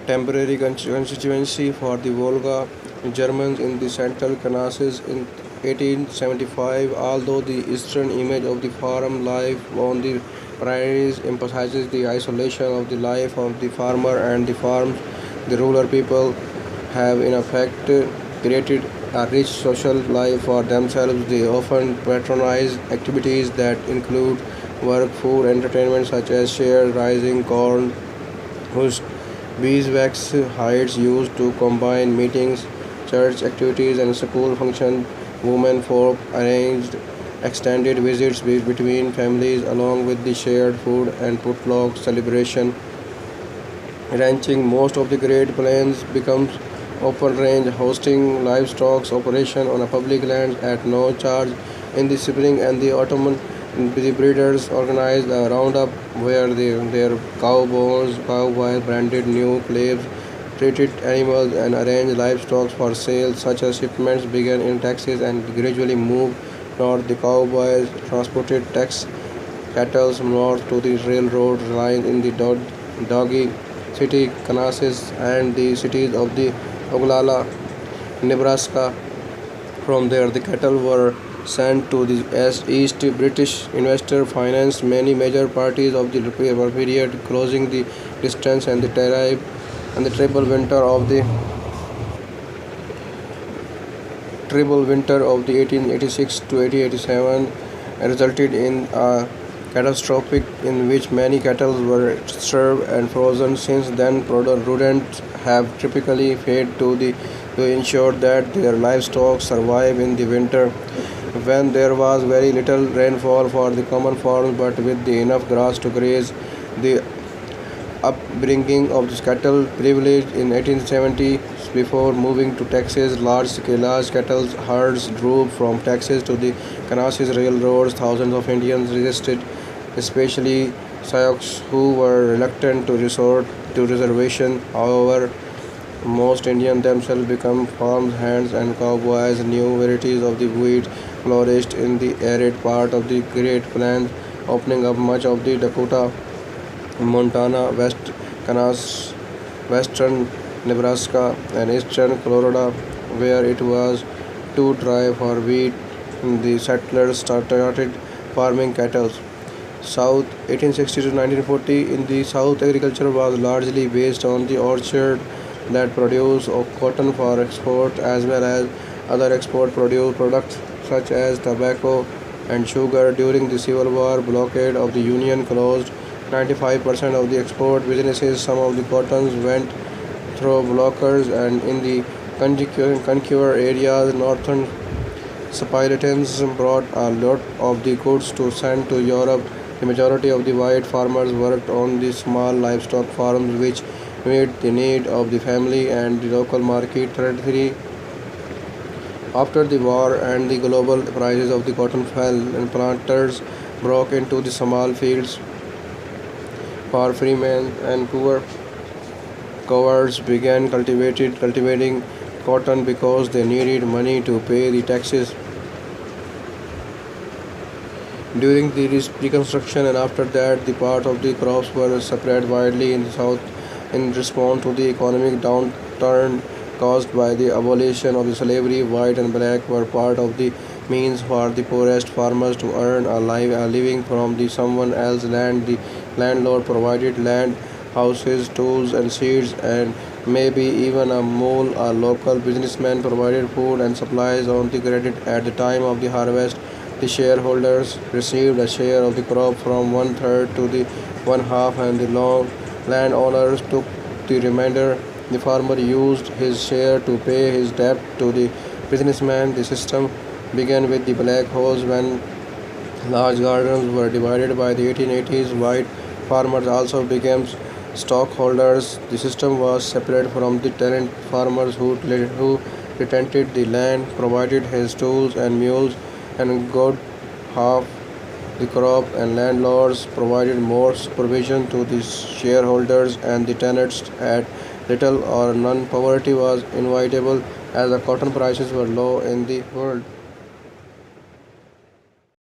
temporary constituency for the Volga Germans in the central Caucasus in 1875. Although the eastern image of the farm life on the prairies emphasizes the isolation of the life of the farmer and the farms, the rural people have in effect created a rich social life for themselves. They often patronize activities that include work, food, entertainment such as shared rising corn, whose beeswax hides used to combine meetings, church activities, and school functions. Women folk arranged extended visits between families along with the shared food and potluck celebration. Ranching most of the Great Plains becomes open range, hosting livestock operation on a public land at no charge. In the spring and the autumn, the breeders organize a roundup where their cowboys branded new calves, treated animals, and arrange livestock for sale. Such as shipments began in Texas and gradually moved north. The cowboys transported Tex cattle north to the railroad line in the Doggy City, Kansas, and the cities of the Oglala, Nebraska. From there, the cattle were sent to the East. British investors financed many major parties of the period, closing the distance and the triple winter of the 1886 to 1887 resulted in a catastrophe in which many cattle were starved and frozen. Since then, rodents have typically fed to ensure that their livestock survive in the winter when there was very little rainfall for the common farms, but with the enough grass to graze. The upbringing of the cattle privilege in 1870 before moving to Texas. Large cattle herds drove from Texas to the Kansas railroads. Thousands of Indians resisted, especially Sioux, who were reluctant to resort to reservation. However, most Indians themselves became farm hands and cowboys. New varieties of the wheat flourished in the arid part of the Great Plains, opening up much of the Dakota, Montana, West Kansas, western Nebraska, and eastern Colorado, where it was too dry for wheat. The settlers started farming cattle. South 1860 to 1940. In the South, agriculture was largely based on the orchard that produce of cotton for export as well as other export produce products such as tobacco and sugar. During the Civil War, blockade of the Union closed 95% of the export businesses. Some of the cottons went through blockers, and in the conquer areas, northern Spartans brought a lot of the goods to send to Europe. The majority of the white farmers worked on the small livestock farms, which met the need of the family and the local market. Territory after the war and the global prices of the cotton fell, and planters broke into the small fields for freemen, and poor cowards began cultivating cotton because they needed money to pay the taxes. During the Reconstruction and after that, the part of the crops were spread widely in the South in response to the economic downturn caused by the abolition of the slavery. White and black were part of the means for the poorest farmers to earn a living from the someone else's land. The landlord provided land, houses, tools, and seeds, and maybe even a mole. A local businessman provided food and supplies on the credit at the time of the harvest. The shareholders received a share of the crop from one third to the one half, and the landowners took the remainder. The farmer used his share to pay his debt to the businessman. The system began with the black horse when large gardens were divided. By the 1880s, white farmers also became stockholders. The system was separate from the tenant farmers who retented the land, provided his tools and mules, and got half the crop, and landlords provided more supervision to the shareholders, and the tenants had little or none. Poverty was inevitable as the cotton prices were low in the world.